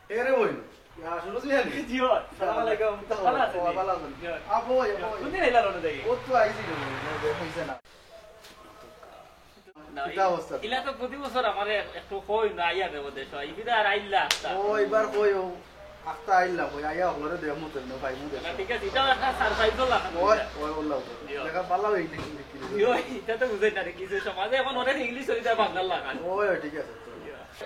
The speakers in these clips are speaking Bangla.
এরে বই ইয়া শুনো জিয়ানি জিও আসসালামু আলাইকুম ভালো আছেন ভালো আছেন আপো কোন দিন এলা রনে দেখি ও তো আইছি হইছে না কিটা অবস্থা ইলা তো প্রতি বছর আমারে একটু কই না আইয়া দেব দেশ ইবিদা আর আইলা আসতা ও এবার কই ও আস্তা আইলা কই আইয়া হলরে দেমু তো না ভাই মু দেখ না ঠিক আছে এটা একটা সারপ্রাইজ হলো ওই ওই বললাও দেখা ভালো হই নাকি ইয়ো এটা তো বুঝাই না কিছু সমাজে এখন অনেক ইংলিশ হইতা বাংলা লাগা ওই ঠিক আছে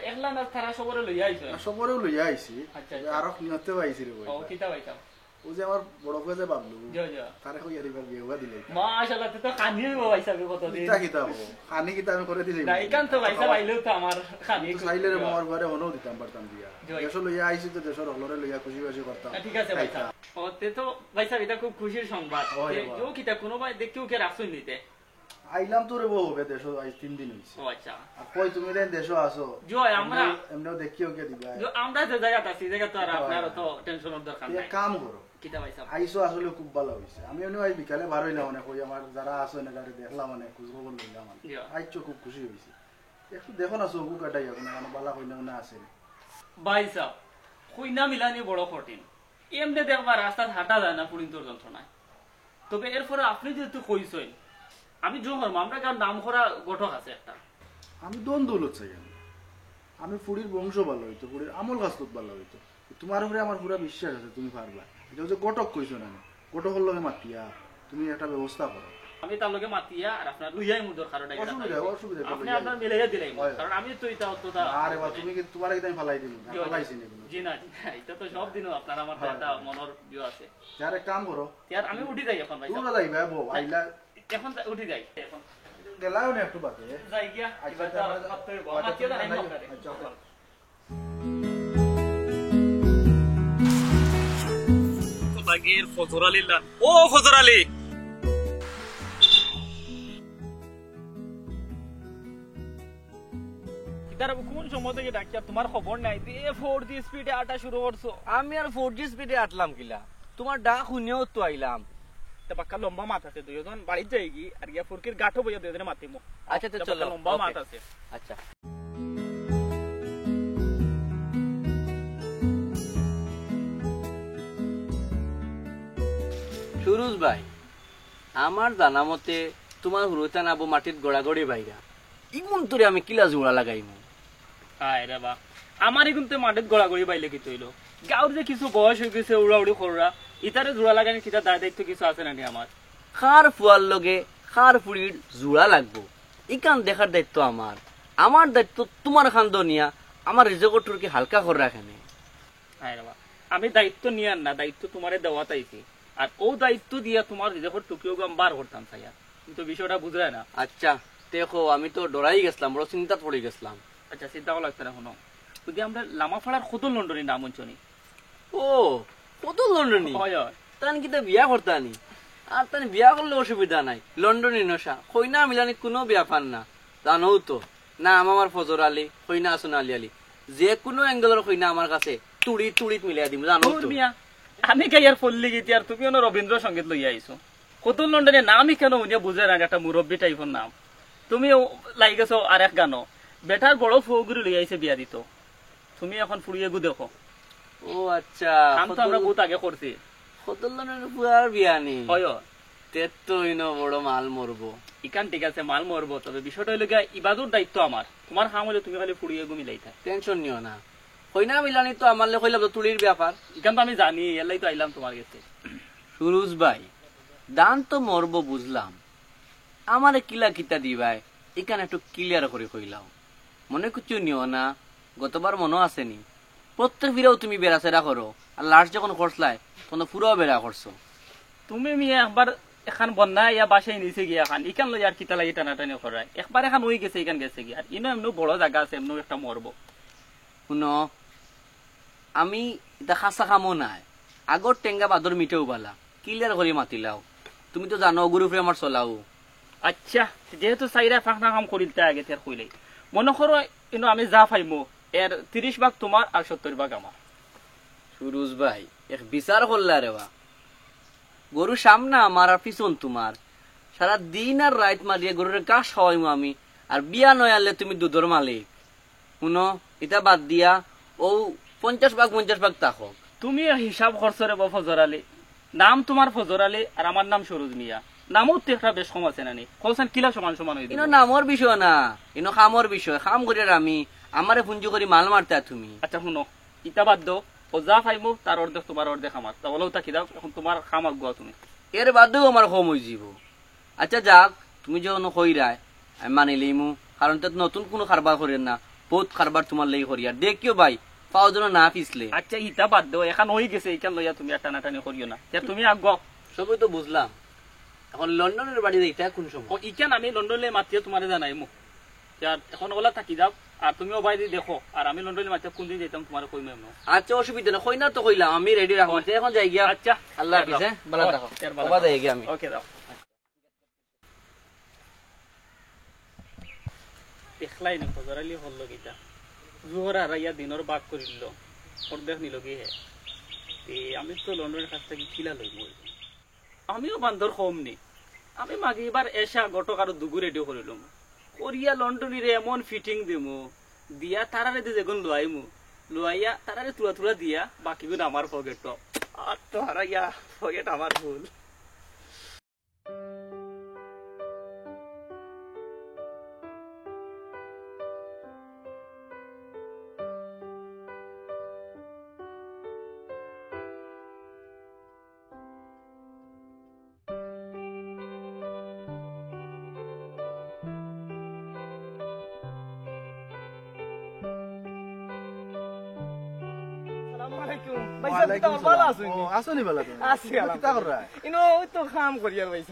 একলা না তারা সবরে লইয়া আইছো সবরেও লইয়া আইছি আচ্ছা আর নিয়তে আইছি রে বই ও কিতা পাইতাম ও যে আমার বড় ভাই যে বাবলু জো জো তারে কই এরিবার বিয়ে দিলে মাশাআল্লাহ তুই তো কানিয়ে পয়সা বে কত দিন কিতা কিতা হবো খানি কিতা আমি করে দিলি না ইকান তো পয়সা পাইলেও তো আমার খানি চাইলে রে মোর ঘরে হনো দিতাম পারতাম দিয়া দেশ লইয়া আইছি তো দেশের হলরে লইয়া খুশি খুশি করতাম ঠিক আছে ভাইসা ও তে তো ভাইসা এটা খুব খুশির সংবাদ যে কিতা কোনো ভাই দেখতেও কে রাখছই নিতে আইলাম তো রে বউ হবে দেশ আজ 3 দিন হইছে ও আচ্ছা আর কই তুমি রে দেশ আসো জয় আমরা এমনও দেখিও কে দিবা আমরা যে জায়গাটা আছি জায়গা তো আর আপনার তো টেনশনের দরকার নাই কাম করো কিতা ভাইসা আইসো আসলে খুব ভালো হইছে আমি এমনি আজ বিকালে বার হইলাম মানে কই আমার যারা আছে না গাড়ি দেখলাম মানে খোঁজ খবর লইলাম আইছো খুব খুশি হইছে একটু দেখো না চকু কাটাই এখন মানে বালা কইনা না আছে ভাইসা কইনা মিলানি বড় কঠিন এমনি দেখবা রাস্তা হাঁটা যায় না পুরিন্তর যন্ত্রণায় তবে এরপরে আপনি যেহেতু কইছেন আমি জোহর আমরা কার নাম করা গঠক আছে একটা আমি দন দৌলত চাই আমি ফুড়ির বংশ ভালো হইতো ফুড়ির আমল গাছ ভালো হইতো তোমার উপরে আমার পুরা বিশ্বাস আছে তুমি পারবা এটা হচ্ছে গটক কইছো না গটকর লগে মাতিয়া তুমি একটা ব্যবস্থা করো আমি তার লগে মাতিয়া আর আপনার লইয়াই মুদর কারণ অসুবিধা আপনি আপনার মিলাইয়া দিলাই কারণ আমি তো এটা অতটা আরে বাবা তুমি কি তোমার কি আমি ফালাই দিই ফালাইছি না জি না এটা তো সব দিনও আপনার আমার একটা মনের ইয়ে আছে যারে কাম করো यार আমি উঠি যাই এখন ভাই তোমরা যাইবা বউ আইলা এখন উঠি যাই এখন গেলাও না একটু বাদে যাই গিয়া এবার তো মাত্র মাতিয়া না নাই আপনারে লাগের ফজর আলীল্লাহ ও ফজর আলী ইতারা কোন সময় থেকে ডাকিয়া তোমার খবর নাই যে 4G স্পিডে আটা শুরু করছো আমি আর 4G স্পিডে আটলাম কিলা তোমার ডাক শুনেও তো আইলাম তা বাক্কা লম্বা মাছ আছে দুইজন বাড়ি যাইগি আর ইয়া ফুরকির গাঠো বইয়া দুইজনে মাতিমু আচ্ছা তো চলো লম্বা মাছ আছে আচ্ছা সুরুজ ভাই আমার জানা মতে তোমার হুরুতা নাবো মাটির গড়াগড়ি বাইরা ইগুন তোরে আমি কিলা জোড়া লাগাইমু আয় রে বা আমারই কিন্তু মাটির গড়াগড়ি বাইলে কি তৈলো গাঁর যে কিছু বয়স হয়ে গেছে উড়াউড়ি কররা ইতারে জোড়া লাগানি কিটা দায়িত্ব কিছু আছে নাকি আমার খার ফুয়ার লগে খার ফুড়ির জোড়া লাগবো ইকান দেখার দায়িত্ব আমার আমার দায়িত্ব তোমার খান্দনিয়া আমার রিজকটুরকে হালকা করে রাখেনে আয় রে বা আমি দায়িত্ব নিয়ে না দায়িত্ব তোমারে দেওয়া তাইছি আর ও দায়িত্ব দিয়া তোমার রিজকট টুকিও গাম বার করতাম চাইয়া কিন্তু বিষয়টা বুঝায় না আচ্ছা দেখো আমি তো ডরাই গেছিলাম বড় চিন্তা পড়ে গেছিলাম আচ্ছা চিন্তাও লাগছে না শোনো যদি আমরা লামাফাড়ার কত লন্ডনের নাম অঞ্চনি ও কত লন্ডনী হয় হয় তান কিতা বিয়া করতানি আর তান বিয়া করলে অসুবিধা নাই লন্ডনী নশা কইনা মিলানি কোনো বিয়া পান না জানো তো না আমার ফজর আলী কইনা আসুন আলী আলী যে কোনো অ্যাঙ্গেলের কইনা আমার কাছে তুড়ি তুড়িত মিলাই দিম জানো তো আমি কে ইয়ার ফল্লি গেছি আর তুমি রবীন্দ্র সঙ্গীত লইয়া আইছো কত লন্ডনে নামই কেন উনি বুঝে না একটা মুরব্বী টাইপের নাম তুমি লাই গেছো আর এক গানো বেটার বড় ফৌগুরি লইয়া আইছে বিয়া দিত তুমি এখন ফুরিয়ে গু দেখো ও আচ্ছা আমি তো আমরা বহুত আগে করছি কত লন্ডনের পুয়ার বিয়া নি হয় তে তো ইনো বড় মাল মরবো ইকান ঠিক আছে মাল মরবো তবে বিষয়টা হইলো গিয়া ইবাদুর দায়িত্ব আমার তোমার কাম হলে তুমি খালি ফুরিয়ে গু মিলাই থাক টেনশন নিও না কইনা মিলানি তো আমার লে কইলাম তো তুলির ব্যাপার ইকান তো আমি জানি এলাই তো আইলাম তোমার কাছে সুরুজ ভাই দান তো মরবো বুঝলাম আমারে কিলা কিতা দিবাই এখানে একটু ক্লিয়ার করে কইলাও মনে কিছু নিও না গতবার মনে আসেনি প্রত্যেক ফিরেও তুমি বেড়াচেরা করো আর লাস্ট যখন করছলাই তখন পুরো বেড়া করছো তুমি মিয়া একবার এখান বন্যা ইয়া বাসায় নিচে গিয়া খান ইকান লই আর কিতা লাগি টানাটানি করায় একবার এখান ওই গেছে ইকান গেছে গিয়া আর ইনো এমন বড় জায়গা আছে এমন একটা মরবো শুনো আমি এটা খাসা খামো নাই আগর টেঙ্গা বাদর মিটেও বালা ক্লিয়ার করে মাতিলাও তুমি তো জানো গুরু ফ্রে আমার চলাও আচ্ছা যেহেতু চাইরা ফাঁকনা কাম করিলতে আগে তের কইলে মনে করো ইনো আমি যা পাইমো এর 30 ভাগ তোমার আর 70 ভাগ আমার সুরুজ ভাই এক বিচার করলা রে বা গরু সামনা আমার আর পিছন তোমার সারা দিন আর রাত মারিয়ে গরুর ঘাস খাওয়াইমু আমি আর বিয়া নয় আনলে তুমি দুধর মালিক শুনো এটা বাদ দিয়া ও 50 ভাগ তাকো। তুমি হিসাব খরচরে বা ফজর আলী, নাম তোমার ফজর আলী আর আমার নাম সরোজ মিয়া, নামও তো একটা বেশ কম আছে নানি, কলসান কিলা সমান সমান হয়ে ইনো নামর বিষয় না, ইনো খামর বিষয়। খাম করি আর আমি আমারে পুঞ্জি করি মাল মারতে আর তুমি। আচ্ছা শুনো, ইটা বাদ দাও, ও যা পাইমু তার অর্ধেক তোমার অর্ধেক আমার, তা বলেও তাকি দাও, এখন তোমার খাম আগুয়া তুমি। এর বাদেও আমার কম হয়ে যাব। আচ্ছা যাক, তুমি যখন কইরায় আমি মানি লইমু, কারণ তো নতুন কোনো কারবার করেন না, বহুত কারবার তোমার লেগে করি। আর দেখিও ভাই পাও যেন না পিছলে। আচ্ছা ইটা বাদ দাও, এখন হয়ে গেছে, এখান লইয়া তুমি টানাটানি করিও না, তুমি আগুয়া। সবই তো বুঝলাম, এখন লন্ডনের বাড়ি যাইতে কোন সময়? ও ইখান আমি লন্ডনে মাতিয়ে তোমার জানাই মু, এখন ওলা থাকি যাও, আর তুমিও বাইরে দেখো, আর আমি লন্ডনে মাতিয়ে কোন দিন যেতাম তোমার কইম। আচ্ছা অসুবিধা না, কই না তো কইলাম আমি রেডি রাখবো। এখন যাই গিয়া। আচ্ছা আল্লাহ হাফিজ। হ্যাঁ ভালো থাকো। বাবা যাই গিয়া আমি। ওকে দাও। দেখলাই না ফজর আলী হল গীতা জোহর হারাইয়া দিনের বাক করিল, অর্ধেক নিল গিয়ে আমি তো লন্ডনের কাছ থেকে কিলা লইব। আমিও বান্ধর কম নি, আমি মাগে এবার এসা গটক আরো দুগু রেডিও করিলাম, করিয়া লন্ডনের এমন ফিটিং দিমু দিয়া তারারে দিয়ে যেগুন লুয়াইমু, লুয়াইয়া তারারে তুলা তুলা দিয়া বাকি গুণ আমার পকেট, আর তো হারাইয়া পকেট আমার ভুল।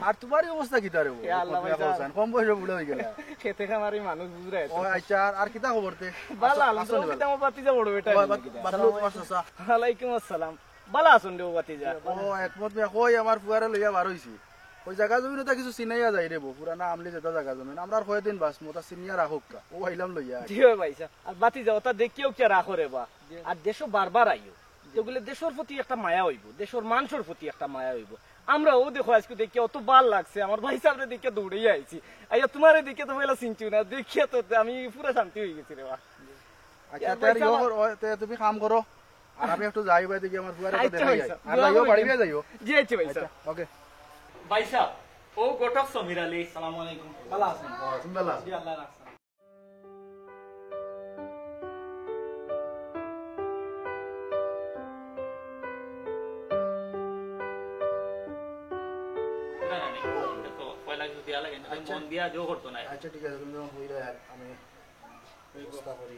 আর তোমার অবস্থা কিতা রে? কম বয়সে বুড়া হয়ে গেল। খেতে খামারি মানুষ বুঝরে ও আচ্ছা, আর কিতা খবর তে? বালা আলহামদুলিল্লাহ, আমার বাতিজা বড় বেটা। ওয়ালাইকুম আসসালাম। বালা আছেন রে বাতিজা? ও একমত মে কই আমার ফুয়ারে লইয়া বার হইছি। ওই জায়গা জমিন তো কিছু চিনাইয়া যায় রে, পুরানা আমলি যেটা জায়গা জমিন আমরা আর কয়দিন বাস মোটা চিনিয়া রাখুক কা। ও আইলাম লইয়া। ঠিক ভাইসা, আর বাতিজা ওটা দেখিও কে রাখো রে বা, আর দেশও বারবার আইও, যেগুলো দেশের প্রতি একটা মায়া হইব, দেশের মানুষের প্রতি একটা মায়া হইব। আমরা ও দেখো আজকে দেখে অত ভাল লাগছে, আমার ভাই সামনে দেখে দৌড়েই আইছি। আইয়া তোমার দিকে তো পয়লা চিনছি না, দেখিয়া তো আমি পুরো শান্তি হয়ে গেছি রে বা। আচ্ছা তার ইও কর, তুমি কাম করো আর আমি একটু যাই বাই দেখি আমার ফুয়ারে তো দেখাই যায়। আর যাইও বাড়ি গিয়ে যাইও। জি আচ্ছা ভাইসা। ওকে ভাইসা ও গটক সমীর আলী, আসসালামু আলাইকুম। ভালো আছেন? তুমি ভালো আছো? জি আল্লাহ রাখছেন। মন দিয়া জো করতো না। আচ্ছা ঠিক আছে, তুমি যখন হইলে আমি ব্যবস্থা করি।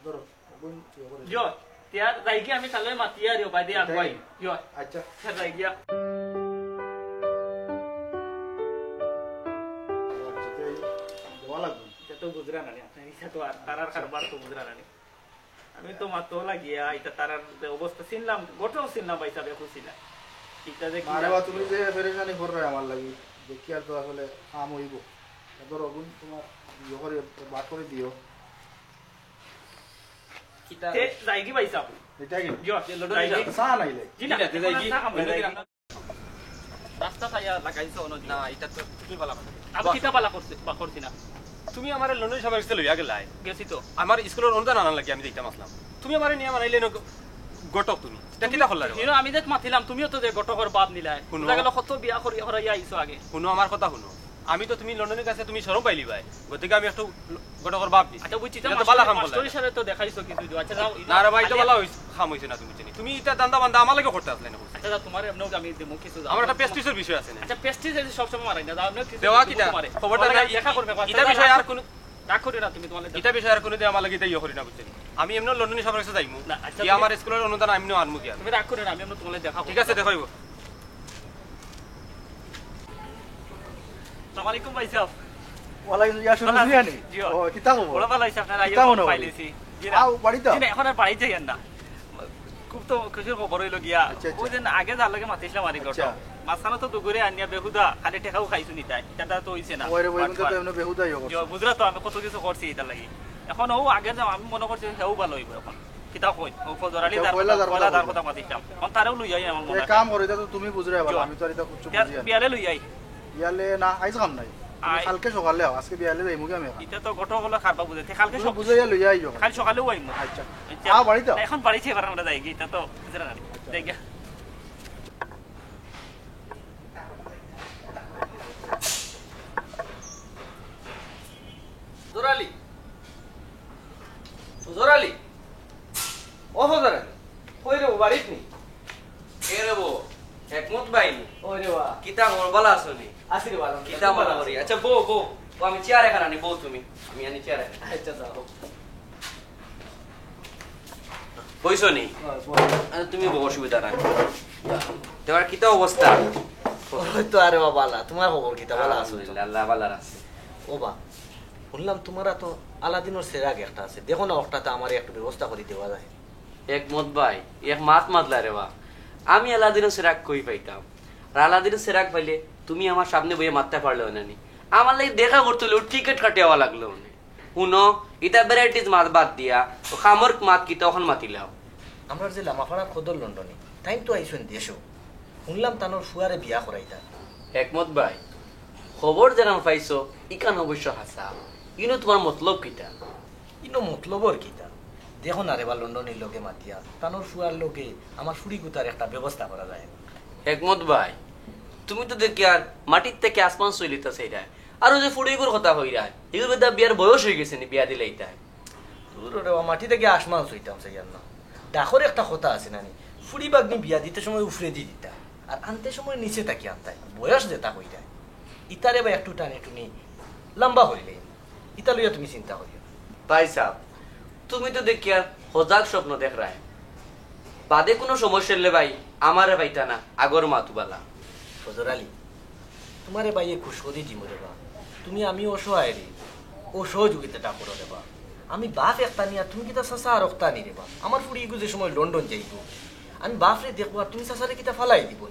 ধরো বোন ইয়ে করে জো তিয়ার যাইকি আমি তালে মাতিয়া রে বাই দিয়া কই জো। আচ্ছা স্যার যাই গিয়া। দেওয়া লাগবে। এটা তো গুজরা না, এটা তো আর তারার কারবার তো গুজরা না। আমি তো মাতো লাগিয়া এটা তারার অবস্থা চিনলাম, গোটাও চিনলাম ভাই সাহেব, খুশি না এটা যে আরে বাবা তুমি যে পেরেশানি করবে আমার লাগি দেখি, আর তো আসলে কাম হইব। ধরো বোন তোমার ইয়ে করে বাট করে দিও। কিতা তে যাইকি ভাই সাহেব? এটা কি জো লন্ডন চা নাইলে জি না যাইকি রাস্তা খাইয়া লাগাইছো নদী না এটা তো তুমি বলা কথা। আমি কিতা পালা করছি বা করছি না, তুমি আমার লন্ডন সবার কাছে লইয়া গেলাই, গেছি তো আমার স্কুলের অনুদান আনার লাগি আমি দেখতাম আসলাম, তুমি আমার নিয়ে মানাইলে গটক তুমি এটা কিতা করলা রে? আমি যে মাতিলাম তুমিও তো যে গটকর বাদ নিলাই, শুনো। দেখা গেল কত বিয়া করাইয়া আইছো আগে। শুনো আমার কথা শুনো, আমি তো তুমি লন্ডনের কাছে তুমি সরম পাইলি ভাই, গতিকে আমি একটু গটকর বাপ দিছি। আচ্ছা বুঝছি, এটা তো বালা কাম করলা। মাস্টার হিসাবে তো দেখাইছো কিছু। আচ্ছা যাও, না রে ভাই, এটা বালা হইছে, খাম হইছে না, তুমি জানি তুমি এটা দান্দা বান্দা আমার লাগে করতে আসলে না। আচ্ছা যাও, তোমার এমনও আমি দেবো কিছু। আমার একটা পেস্টিসের বিষয় আছে না। আচ্ছা পেস্টিজ যদি সবসময় মারাই না, যাও এমনও কিছু দেওয়া কিটা মারে খবরটা দেখা করবে। এটা বিষয় আর কোন রাগ করি না তুমি, তোমার এটা বিষয় আর কোন দিয়ে আমার লাগে ইয়ে করি না, বুঝছেন? আমি এমন লন্ডনে সবার কাছে যাইমু না, আচ্ছা কি আমার স্কুলের অনুদান আমি আনমু কি? তুমি রাগ করি না, আমি এমন তোমার দেখা। ঠিক আছে দেখাইব। আসসালামু আলাইকুম ভাই সাহেব। ওয়ালাইকুম ইয়া শুনো জানি। ও কিতা খবর? বড় ভালো হইছে, আপনারা কিতা মনে আইয়া হয়? পাইলেছি। জি না আও বাড়ি তো? জি না, এখন আর বাড়ি যাইয়েন না, খুব তো খুশির খবর হইল গিয়া। আচ্ছা, আচ্ছা। ওই দিন আগে যার লাগে মাতিছিলাম আর আচ্ছা। মাঝখানে তো দুগুরে আনিয়া বেহুদা খালি টেকাও খাইছো নি, তাই এটা তো হইছে না। ওরে বইন তো এমন বেহুদাই হবে। বুঝলা তো আমি কত কিছু করছি এটা লাগি। এখন ও আগে যাও, আমি মনে করছি হেও ভালো হইব। এখন কিতা কই ও ফজরালি আচ্ছা, দার পয়লা দার পয়লা কথা দার বলবো। কথা মাতিছিলাম, এখন তারেও লই যাই আমার মনে এক কাম করে তো তুমি বুঝরে ভালো, আমি তো আর এটা কিছু বুঝি না। বিয়ালে লই যাই। ইয়ালে না আইজ কাম নাই। আই- কালকে সকালে আও আজকে বিয়ালে যাইমু কি আমি এখন? এটা তো গটো হলো খারবা বুঝাতে কালকে তুমি বুঝাইয়া লইয়া আইও কাল সকালেও আইমু আচ্ছা আচ্ছা। আও বাড়িতে আও। এখন বাড়িতে এবার আমরা যাই এটা তো বুঝরা না যাই গিয়া। জোরালি জোরালি ও জোরালি কই রে বাড়িত নি কে রে বো একমত বাইনি ওরে বাহ কিতা মোর বালা আসলি আসিরে ভালো কিতা মনে করি আচ্ছা বো বো ও আমি চেয়ারে খারানি বো তুমি আমি আনি চেয়ারে আচ্ছা যাও বইছো নি আচ্ছা, তুমি বো অসুবিধা নাই তোমার কিতা অবস্থা ওই তো আরে বাবা বালা তোমার খবর কি তা বালা আছো তো? আলহামদুলিল্লাহ আল্লাহ ভালো আছে ও বা শুনলাম তোমারা তো আলাদিনের সেরাগ একটা আছে দেখো না ওটাতে আমার একটু ব্যবস্থা করে দেওয়া যায় একমত ভাই এক মাত মাতলা রে বা আমি আলাদিনের সেরাক কই পাইতাম আর আলাদিনের সেরাক পাইলে তুমি আমার সামনে বইয়ে মারতে পারলে না নি আমার লাগে দেখা করতে হলো টিকিট কাটিয়াওয়া লাগলো না শুনো ইটা ভ্যারাইটিস মাছ বাদ দিয়া ও খামর মাত কি তখন মাতিলাও আমরা যে লামাপাড়া খদর লন্ডনে টাইম তো আইসেন দেশো শুনলাম তানোর ফুয়ারে বিয়া করাইতা একমত ভাই খবর যেন পাইছো ইকান অবশ্য হাসা ইনো তোমার মতলব কিটা ইনো মতলবর কিতা দেখো না রে বা লন্ডনের লোকে মাতিয়া তানোর ফুয়ার লোকে আমার ফুড়ি গুতার একটা ব্যবস্থা করা যায় একমত ভাই তুমি তো দেখি আর মাটির থেকে আসমান চলিতেছে এটা আর ওই যে ফুড়িগুর কথা হইরা এগুলো বেদা বিয়ার বয়স হয়ে গেছে নি বিয়া দিলে এইটা দূর রে বা মাটি থেকে আসমান সইতাম সেই না ডাকর একটা কথা আছে নানি ফুড়ি বাগনি বিয়া দিতে সময় উফরে দি দিতা আর আনতে সময় নিচে তাকি আনতাই বয়স যেতা হইতা ইতারে বা একটু টানে টুনি লম্বা হইলে ইতা লইয়া তুমি চিন্তা করিও না। ভাই সাহ তুমি তো দেখি আর হজাক স্বপ্ন দেখ রায় বাদে কোনো সমস্যা হলে ভাই আমারে পাইতা না আগর মাতুবালা ফজর আলী তোমারে বাইয়ে খুশখদি দিমু রে বা তুমি আমি অসহায় রে ও সহযোগিতাটা করো রে বা আমি বাপ একটা নিয়া তুমি কিতা চাচা আর অক্তা নি রে বা আমার ফুড়ি যে সময় লন্ডন যাইব আমি বাপ রে দেখবো আর তুমি চাচারে কিতা ফালাই দিব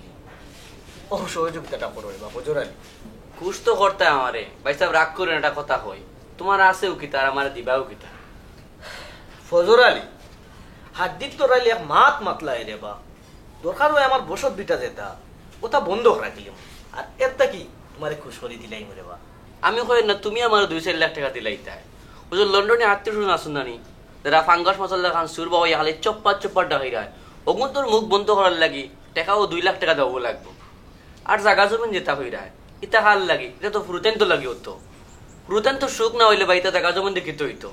ও সহযোগিতাটা করো রে বা ফজর আলী খুশ তো করতে আমারে ভাই সাহেব রাগ করে একটা কথা কই তোমার আছেও কি তার আমার দিবাও কি তার ফজর আলী হাদ্দিত তোর আলী এক মাত মাতলাই রে বা দরকার হয় আমার বসত বিটা যেতা ওটা বন্ধ রাখিলাম আর এরটা কি তোমারে খুশ করে দিলাই রে বা আমি কই না তুমি আমার 2-4 লাখ টাকা দিলাই তাই ওই যে লন্ডনে আত্মীয় স্বজন আসুন নানি যারা ফাঙ্গাস মশলা খান সুর বাবা খালি চপ্পা ডাকাই রায় ওগুন তোর মুখ বন্ধ করার লাগি টাকাও 2 লাখ টাকা দেবো লাগবো আর জাগা জমিন যেটা হই রায় ইটা হাল লাগি এটা তো ফুরুতেন তো লাগি হতো ফুরুতেন তো সুখ না হইলে বা ইটা জাগা জমিন দেখি তো হইতো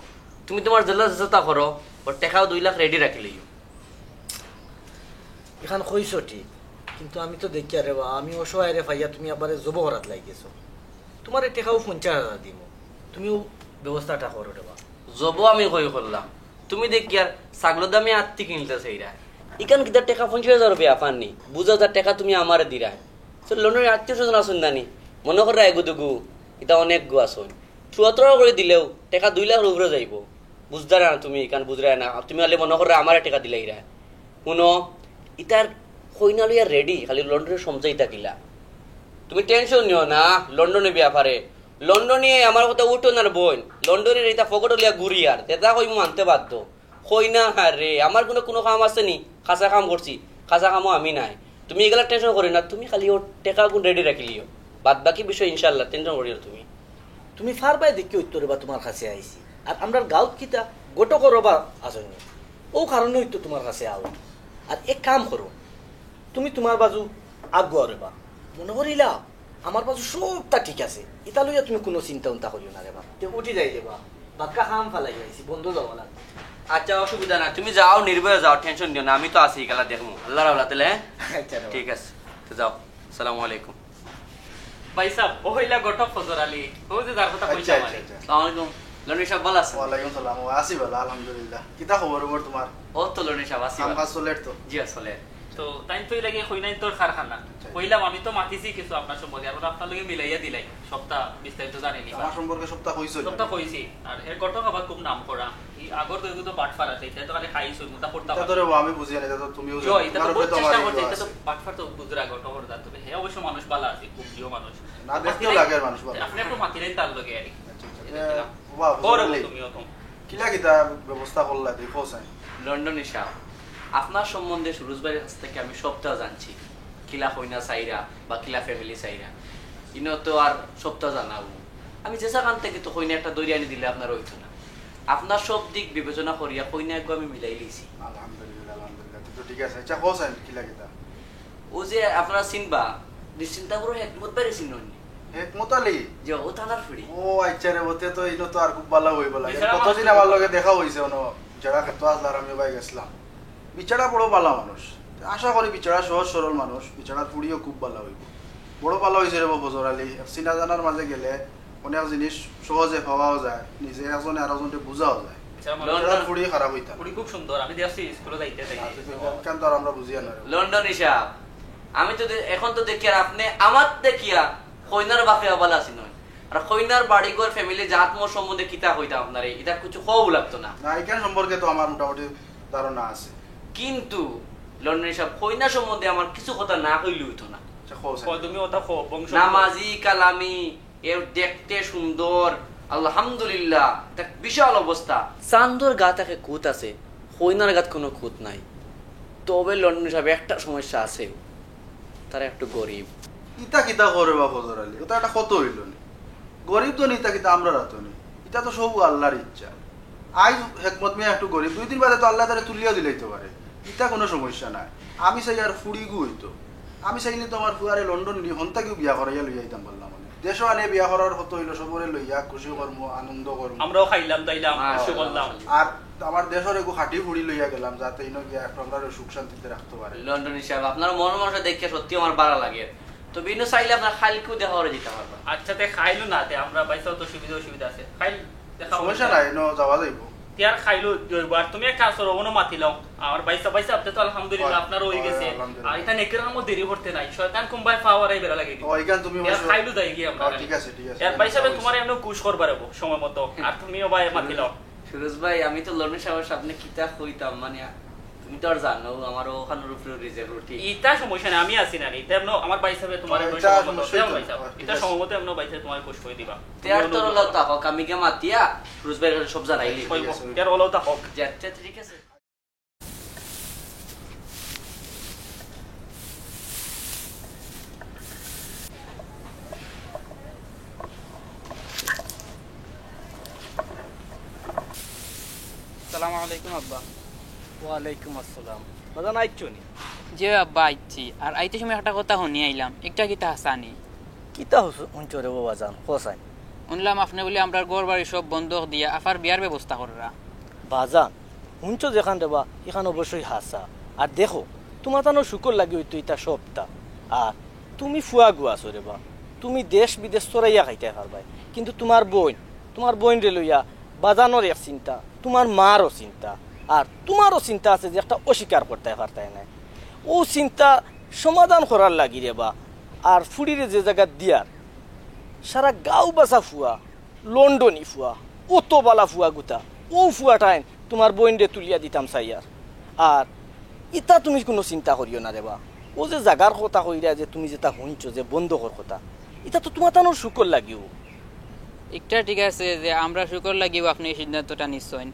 তুমি তোমার জেলা চেষ্টা করো ওর টাকাও 2 লাখ রেডি রাখিলেই এখান কইছ ঠিক কিন্তু আমি তো দেখি রে বা আমি অসহায় রে ভাইয়া তুমি আবার জব করাত লাগিয়েছো তোমার টেকাও 50,000 দিব তুমিও ব্যবস্থাটা করো রে বা জব আমি কই করলাম তুমি দেখি আর ছাগলের দামে আত্মি কিনতেছে এইরা ইকান কিতার টাকা 50,000 রুপিয়া পাননি 2,000 টাকা তুমি আমারে দিরা তো লন্ডনের আত্মীয় স্বজন আসুন নানি মনে করে এগুদুগু এটা অনেক গু আসুন 74 করে দিলেও টাকা 2 লাখ উপরে যাইব বুঝতে না তুমি ইকান বুঝরা না তুমি আলে মনে করে আমারে টাকা দিলাই রা শুনো ইতার কইনা লইয়া রেডি খালি লন্ডনে সমঝাই থাকিলা তুমি টেনশন নিও না লন্ডনে ব্যাপারে লন্ডনে আমার কথা উঠো না বোন লন্ডনের এটা ফকট লিয়া ঘুরি আর তেতা কই মানতে বাধ্য কই না রে আমার কোনো কাম আছে নি খাসা কাম করছি খাসা কামও আমি নাই তুমি এগুলা টেনশন করি না তুমি খালি ওর টাকা গুণ রেডি রাখিলিও বাদ বাকি বিষয় ইনশাল্লাহ টেনশন করিও তুমি তুমি ফারবাই দেখি উত্তরে বা তোমার কাছে আইছি আর আমরা গাঁত কিতা গোটো করো বা আসনি ও কারণেই তো তোমার কাছে আও আর এক কাম করো তুমি তোমার বাজু আগুয়া রে বা মনে করিলা আমার বাজু সবটা ঠিক আছে এটা লইয়া তুমি কোনো চিন্তা উন্তা করিও না রে বা উঠি যাই দেবা বাক্কা খাম ফালাই আইছি বন্ধ যাওয়া লাগবে আচ্ছা অসুবিধা না তুমি যাও নির্ভয়ে যাও টেনশন নিও না আমি তো আছি গেলা দেখবো আল্লাহ রাওলা তাহলে আচ্ছা রে বা। ঠিক আছে তো যাও আসসালামু আলাইকুম ভাই সাহেব ও হইলা গটো ফজর আলী ও যে যার কথা আচ্ছা কইছা আচ্ছা মানে আচ্ছা আসসালামু আলাইকুম লন্ডন সাহেব ভালো আছেন ওয়ালাইকুম সালাম আসি ভালো আলহামদুলিল্লাহ কিতা খবর ওর তোমার ও তো লন্ডন সাহেব আছি কাম কাজ চলে তো জি আসলে তো তাই তো লাগে কইনাই তোর কারখানা কইলাম আমি তো মাতিছি কিছু আপনার সম্বন্ধে আর ওরা আপনার লগে মিলাইয়া দিলাই সপ্তাহ বিস্তারিত জানেনি আমার সম্পর্কে সপ্তাহ হইছিল সপ্তাহ কইছি আর এর ঘটক আবার খুব নাম করা এই আগর তো এগুলো বাটফার আছে এটা তো খালি খাইছো মুতা পড়তা এটা ধরে আমি বুঝি না এটা তো তুমিও জো এটা তো বহুত চেষ্টা করতে আমার এটা তো বাটফার তো গুজরা ঘটক দা তবে হে অবশ্য মানুষ ভালো আছে খুব প্রিয় মানুষ না দেখতেও লাগে আর মানুষ ভালো। আপনি একটু মাতিলেন তার লগে আর বাহ বড় তুমিও তো কিলা কিতা ব্যবস্থা করলা তুই পৌঁছাই লন্ডনে সাহেব আপনার সম্বন্ধে সুরজ ভাইয়ের কাছ থেকে আমি সবটা জানছি কিলা হইনা চাইরা বা কিলা ফ্যামিলি চাইরা ইনো তো আর সবটা জানাবো আমি যেসাখান থেকে তো কইনা একটা দড়ি আনি দিলে আপনার হইতো না। আপনার সব দিক বিবেচনা করিয়া কইনা একগো আমি মিলাই লিছি। আলহামদুলিল্লাহ আলহামদুলিল্লাহ, তুই তো ঠিক আছে। আচ্ছা হোসেন কি লাগে তা? ও যে আপনারা চিনবা নিশ্চিন্তা করে হেকমত বাড়ি চিননি হেকমত আলী? যে ও থানার ফুড়ি। ও আচ্ছা রে, ওতে তো ইনো তো আর খুব ভালো হইব লাগে। কতদিন আমার লগে দেখা হইছে ওনো যারা খেতো আসলার আমি ভাই গেছিলাম। বিচারা বড় ভালো মানুষ, আশা করি বিচারা সহজ সরল মানুষ, বিচারার পুড়িও খুব ভালো হইব। বড় ভালো হয়েছে রে ফজর আলী। চিনা জানার মাঝে গেলে অনেক জিনিস সহজে পাওয়াও যায়, নিজে একজনে আর একজনকে বুঝাও যায়। বিচারার পুড়ি খারাপ হইতা পুরি খুব সুন্দর, আমি দেখছি স্কুলে যাইতে যাই কেন তো আর আমরা বুঝিয়া না। লন্ডন হিসাব আমি তো এখন তো দেখি আর আপনি আমার দেখিয়া কইনার বাপে আবাল আছি নয়, আর কইনার বাড়ি ঘর ফ্যামিলি জাত মোর সম্বন্ধে কিতা হইতা আপনার এটা কিছু হওয়া লাগতো না। না এখান সম্পর্কে তো আমার মোটামুটি ধারণা আছে। কিন্তু লন্ডন হিসাব কইনা সম্বন্ধে আমার কিছু কথা না কইলে হইতো না। আচ্ছা হোসেন, তুমি ওটা খো বংশ নামাজি কালামি এর দেখতে সুন্দর আলহামদুলিল্লাহ, দেখ বিশাল অবস্থা। চান্দর গা তাকে কুত আছে, কইনার গাত কোনো কুত নাই। তবে লন্ডন হিসাবে একটা সমস্যা আছে, তারা একটু গরিব। ইতা কিতা করে বা ফজর আলী, ওটা একটা কত হইল নি? গরিব তো নিতা কিতা আমরা রাতো নি, এটা তো সব আল্লাহর ইচ্ছা। আজ হেকমত মিয়া একটু গরিব, 2 দিন বাদে তো আল্লাহ তারা তুলিয়া দিলেইতে পারে, ইটা কোনো সমস্যা নাই। আমি চাই আর ফুড়িগু হইতো, আমি চাইনি তো আমার ফুয়ারে লন্ডন নি হন্তাকেও বিয়া করাইয়া লইয়া আইতাম বললাম। দেশ আনে বিয়া করার কত হইলো, সবরে লইয়া খুশি করবো, আনন্দ করবো, আমরাও খাইলাম তাইলাম খুশি করলাম। আর আমার দেশের একটু খাটি ফুড়ি লইয়া গেলাম যাতে ইনো গিয়া একটু আমরা সুখ শান্তিতে রাখতে পারে। লন্ডন হিসাবে আপনার মন মানুষ দেখে সত্যি আমার ভালো লাগে। তো বিনু চাইলে আপনার খালকেও দেখা করে দিতে পারবা। আচ্ছা তে খাইলো না তে আমরা বাইসাও তো সুবিধা আছে, খাইল দেখা সমস্যা নাই, ইনো যাওয়া যাইব। তিয়ার খাইলো জয়ব। আর তুমি এক কাজ করো, ওনো মাতিলাও আমার বাইসা আপনি তো আলহামদুলিল্লাহ আপনার হয়ে গেছে। আর এটা নেকের আমও দেরি করতে নাই, শয়তান কুম্বাই পাওয়ারাই বেলা লাগে। ও এখান তুমি তিয়ার খাইলো যাই কি আমরা। ঠিক আছে ঠিক আছে। এর বাইসাবে তোমার এমন কুশ করবা রাখবো সময় মতো, আর তুমিও ভাই মাতিলাও। সুরজ ভাই আমি তো লন্ডন সাহেবের সামনে কিতা হইতাম, মানে তুমি তো আর জানো আমার ওখানের উপরে রিজেক্ট উঠি। ইটা সমস্যা নাই, আমি আছি না এটা এমন আমার বাইসাবে তোমার এমন এটা সময় মতো সমস্যা তেমন তো। বাইসা এটা সময় মতো এমন বাইসা তোমার কুশ করে দিবা। তেয়ার তোর হলো তাহক আমি কে মাতিয়া সুরজ ভাই সব জানাইলি। তিয়ার হলো তা হোক। আচ্ছা ঠিক আছে। আসসালামু আলাইকুম আব্বা। ওয়ালাইকুম আসসালাম। বাজান আইছো নি? যে আব্বা আইছি, আর আইতে সময় একটা কথা শুনি আইলাম, একটা কিতা হাসানি। কিতা হুঁচো রে বাজান হোসাইন? শুনলাম আপনি বলে আমরা ঘর বাড়ি সব বন্ধক দিয়া আফার বিয়ার ব্যবস্থা কররা। বাজান হুঁচো যেখান দেবা এখান অবশ্যই হাসা। আর দেখো তোমার তানোর শুকর লাগে হইতো এটা সবটা। আর তুমি ফুয়া গু আছো রে বা, তুমি দেশ বিদেশ চড়াইয়া খাইতে পারবাই, কিন্তু তোমার বোন রে লইয়া বাজানোর এক চিন্তা, তোমার মারও চিন্তা, আর তোমারও চিন্তা আছে যে একটা অস্বীকার করতে পারতাই নাই। ও চিন্তা সমাধান করার লাগি রে বা। আর ফুড়িরে যে জায়গা দিয়ার সারা গাঁও বাসা ফুয়া, লন্ডনী ফুয়া, অত বালা ফুয়া গুতা, ও ফুয়াটাই তোমার বোন রে তুলিয়া দিতাম চাইয়ার। আর ইটা তুমি কোনো চিন্তা করিও না রেবা। ও যে জাগার কথা কইরা যে তুমি যেটা শুনছো যে বন্ধকর কথা, এটা তো তোমার তানোর শুকর লাগিও। একটা ঠিক আছে যে আমরা শুকর লাগিও আপনি এই সিদ্ধান্তটা নিশ্চয়,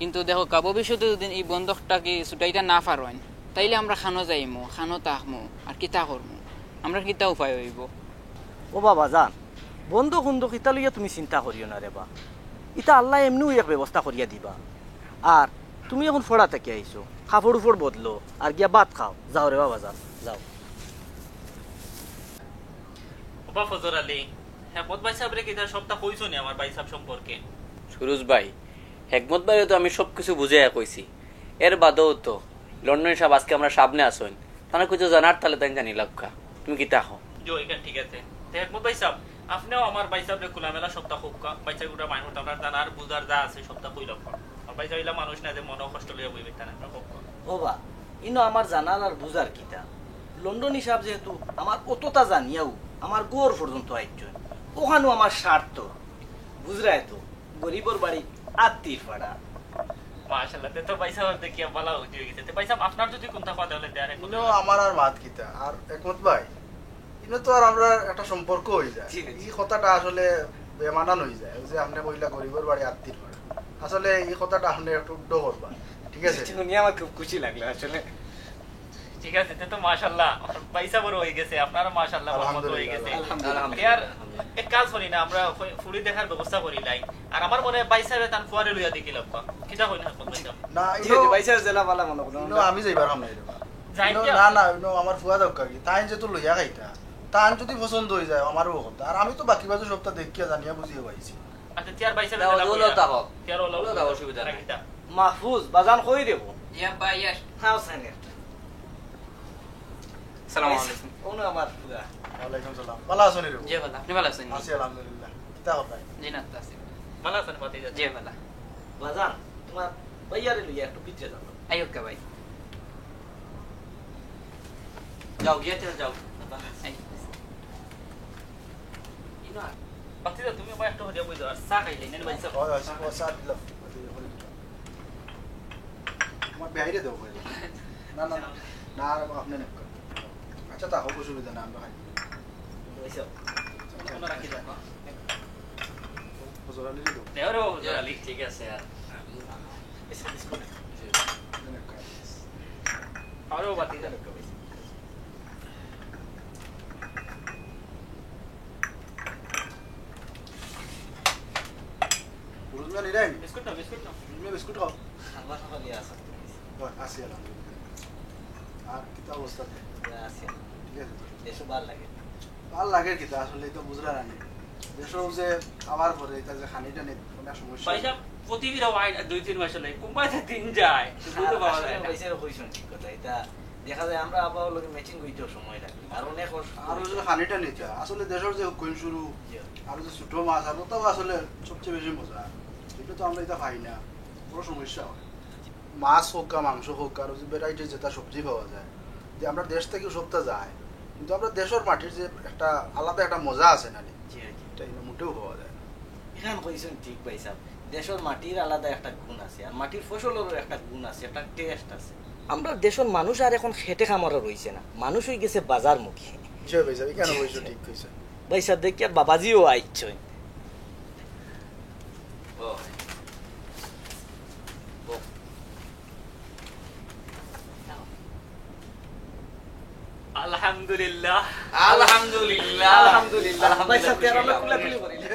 কিন্তু দেখো ভবিষ্যতে যদি এই বন্ধকটাকে ছুটাইতে না পারেন তাইলে আমরা খানো যাইমু, খানো তাকমু, আর কিতা করমু, আমরা কিতা উপায় হইব? ও বাবা জান, বন্ধক ইটা লইয়া তুমি চিন্তা করিও না রেবা। ইটা আল্লাহ এমনিও এক ব্যবস্থা করিয়া দিবা। আর তুমি এখন ফোড়া থেকে আইছো, কাপড় উপর বদলো আর গিয়া ভাত খাও। যাও রে বাবা যাও যাও। ওবা ফজর আলী, হেকমত ভাই সাহেব রে কিতা সবটা কইছো নি আমার ভাই সাহেব সম্পর্কে? সুরজ ভাই হেকমত ভাই তো আমি সবকিছু বুঝাইয়া কইছি। এর বাদেও তো লন্ডন সাহেব আজকে আমরা সামনে আসুন, তারা কিছু জানার তাহলে তাই জানি লক্ষ্য। তুমি কি তাহো? জো এখান ঠিক আছে। তো হেকমত ভাই সাহেব আপনিও আমার ভাই সাহেব রে খোলামেলা সবটা হোক, ভাই সাহেব গুটা মাইন আমরা জানার বুঝার যা আছে সবটা কই লক্ষ্য। আর ভাই সাহেব মানুষ না যে মনে কষ্ট লইয়া বইবে তা না হোক। ও বা ইনো আমার জানার আর বুঝার কিতা। লন্ডন হিসাব যেহেতু আমার অতটা জানিয়াও আমার গোর পর্যন্ত আইজন, ওখানেও আমার স্বার্থ বুঝরাই তো। গরিবর বাড়ি আত্মীর পাড়া। মাশাআল্লাহ, তে তো ভাই সাহেব দেখিয়া ভালো হয়ে গেছে। তে ভাই সাহেব আপনার যদি কোনটা কথা হলে দেন ইনো আমার আর মাত কিতা। আর একমত ভাই ইনো তো আর আমরা একটা সম্পর্ক হয়ে যায়। এই কথাটা আসলে বেমানান হয়ে যায় যে আপনি কইলা গরিবের বাড়ি আত্মীর পাড়া। আসলে এই কথাটা আপনি একটু উড্ড করবা, ঠিক আছে? শুনি আমার খুব খুশি লাগলো আসলে। ঠিক আছে, তে তো মাশাআল্লাহ ভাই সাহেব হয়ে গেছে, আপনারও মাশাআল্লাহ ভালো হয়ে গেছে। আলহামদুলিল্লাহ। আর এক কাজ করি না আমরা ফুড়ি দেখার ব্যবস্থা করি লাই আর আমার মনে হয় বাইসারে তান ফুয়ারে লইয়া দেখি লাগবা কিটা কই না না আমি যাইবার কাম নাই রেবা। যাই না না আমার ফুয়া দরকার কি তাই যে তো লইয়া খাইতা তান যদি পছন্দ হয়ে যায় আমারও কথা আর আমি তো বাকি বাজু সপ্তাহ দেখিয়া জানিয়া বুঝিয়ে পাইছি। আচ্ছা তিয়ার বাইসারে দাও, ওগুলো তাকো। তিয়ার ওগুলো দাও, অসুবিধা নাই। মাহফুজ বাজান কই দেবো ইয়া ভাই ইয়া হাও সাইনে আসসালামু আলাইকুম ওনো আমার পুরা ওয়ালাইকুম সালাম। ভালো আছো নি রে? জি ভালো আপনি ভালো আছেন আছি আলহামদুলিল্লাহ। কিতা কথা? জি না তো আছি ভালো আছেন ভাতিজা? জি ভালো বাজান তোমার ভাইয়ারে লইয়া একটু পিছে যাও আইওকা ভাই যাও গিয়ে যাও। আই ভাতিজা তুমি আমার একটা হদিয়া বই দাও আর চা খাইলে নেন বাইসা ওই ওই সাত দিলাম। আমার বাইরে দাও ভাই। না না না না আর আপনি নেক। আচ্ছা তা হোক অসুবিধা না আমরা খাই। ওইসব কোনো রাখি দাও হুজুর আলী দাও। দেওরে হুজুর আলী ঠিক আছে আর এসে বিস্কুট আরো ভাতিজা পুরুষ না নিরাই বিস্কুট নাও বিস্কুট নাও তুমি বিস্কুট খাও। খাবার খাবার লিয়া আছে ওই আসি আলহামদুলিল্লাহ। আর কিতা অবস্থা? আছে ঠিক আছে তো? দেশও ভালো লাগে ভাল লাগে কিতা আসলে তো বুঝলা না নি। দেশও যে খাবার পরে এটা যে খানিটা নেই কোনো সমস্যা। পয়সা প্রতিদিন হয় 2-3 মাস লাগে কোম্পানিতে দিন যায় শুধু পাওয়া যায় না পয়সার কইছেন ঠিক কথা এটা দেখা যায় আমরা আবার লগে ম্যাচিং কইতেও সময় লাগে আর অনেক আর যে খানিটা নিতে আসলে দেশের যে কোন শুরু আর যে ছোট মাছ আর ওটাও আসলে সবচেয়ে বেশি মজা। এটা তো আমরা এটা খাই না, বড় সমস্যা হয়। মাছ হোক বা মাংস হোক আর যে ভ্যারাইটি যেটা সবজি পাওয়া যায় যে আমরা দেশ থেকে সবটা যায় কিন্তু আমরা দেশের মাটির যে একটা আলাদা একটা মজা আছে না এটা মোটেও পাওয়া যায় না। এখান কইছেন ঠিক পাইছা দেশের মাটির আলাদা একটা গুণ আছে আর মাটির ফসলেরও একটা গুণ আছে একটা টেস্ট আছে আমরা দেশের মানুষ আর এখন খেটে খামারা রইছে না মানুষ হয়ে গেছে বাজার মুখী নিশ্চয় ভাই যাবি কেন বলছো ঠিক কইছে ভাই সাহেব দেখি আর বাবাজিও আইছে ও আলহামদুলিল্লাহ আলহামদুলিল্লাহ আলহামদুলিল্লাহ ভাই সাহেব তেরা লোক কুলাকুলি করিলে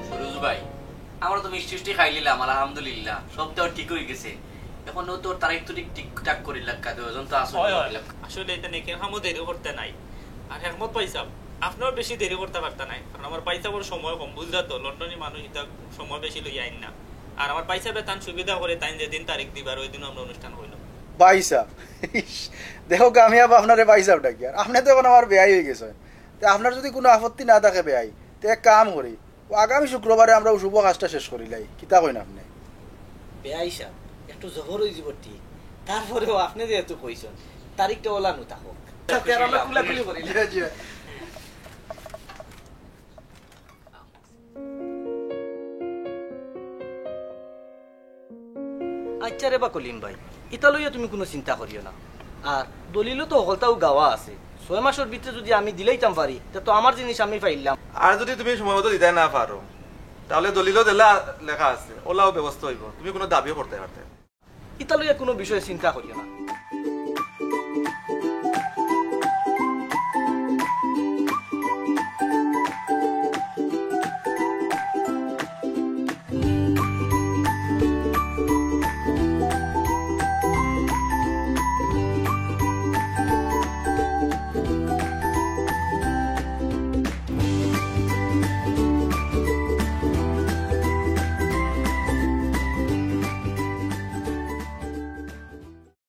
সুরজ ভাই আমরা তো মিষ্টি খাই নিলাম আলহামদুলিল্লাহ সবটাও ঠিক হয়ে গেছে এখন ও তোর তারিখ তো ঠিকঠাক করি লাগ ওজন তো আসলে হয় হয় আসলে এটা নেকের কামও দেরি করতে নাই আর একমত পয়সা আপনার বেশি দেরি করতে পারতা নাই কারণ আমার পয়সা বড় সময় কম বুঝলা তো লন্ডনের মানুষ এটা সময় বেশি লই আইন না আর আমার পয়সা বেতন সুবিধা করে তাই যেদিন তারিখ দিবার ওই দিন আমরা অনুষ্ঠান হইল বাইসা দেখো কামিয়াব আপনারে বাইসাব ডাকি আর আপনি তো এখন আমার বেয়াই হয়ে গেছে তো আপনার যদি কোনো আপত্তি না থাকে বেয়াই তো এক কাম করি ও আগামী শুক্রবারে আমরা শুভ কাজটা শেষ করি লাই কিতা কইন আপনি বেআইসা একটু জহর হয়ে যাব ঠিক তারপরেও আপনি যেহেতু কইছেন তারিখটা ওলানো থাকুক তেরা লোক কুলাকুলি করিলে আচ্ছা রে বা কলিম ভাই ইটা লইয়া তুমি কোনো চিন্তা করিও না আর দলিলও তো হলতাও গাওয়া আছে 6 মাসের ভিতরে যদি আমি দিলেইতাম পারি তো আমার জিনিস আমি পাইলাম আর যদি তুমি সময় মতো দিতে না পারো তাহলে দলিলও দিলা লেখা আছে ওলাও ব্যবস্থা হইব তুমি কোনো দাবিও করতে পারতে ইটা লইয়া কোনো বিষয়ে চিন্তা করিও না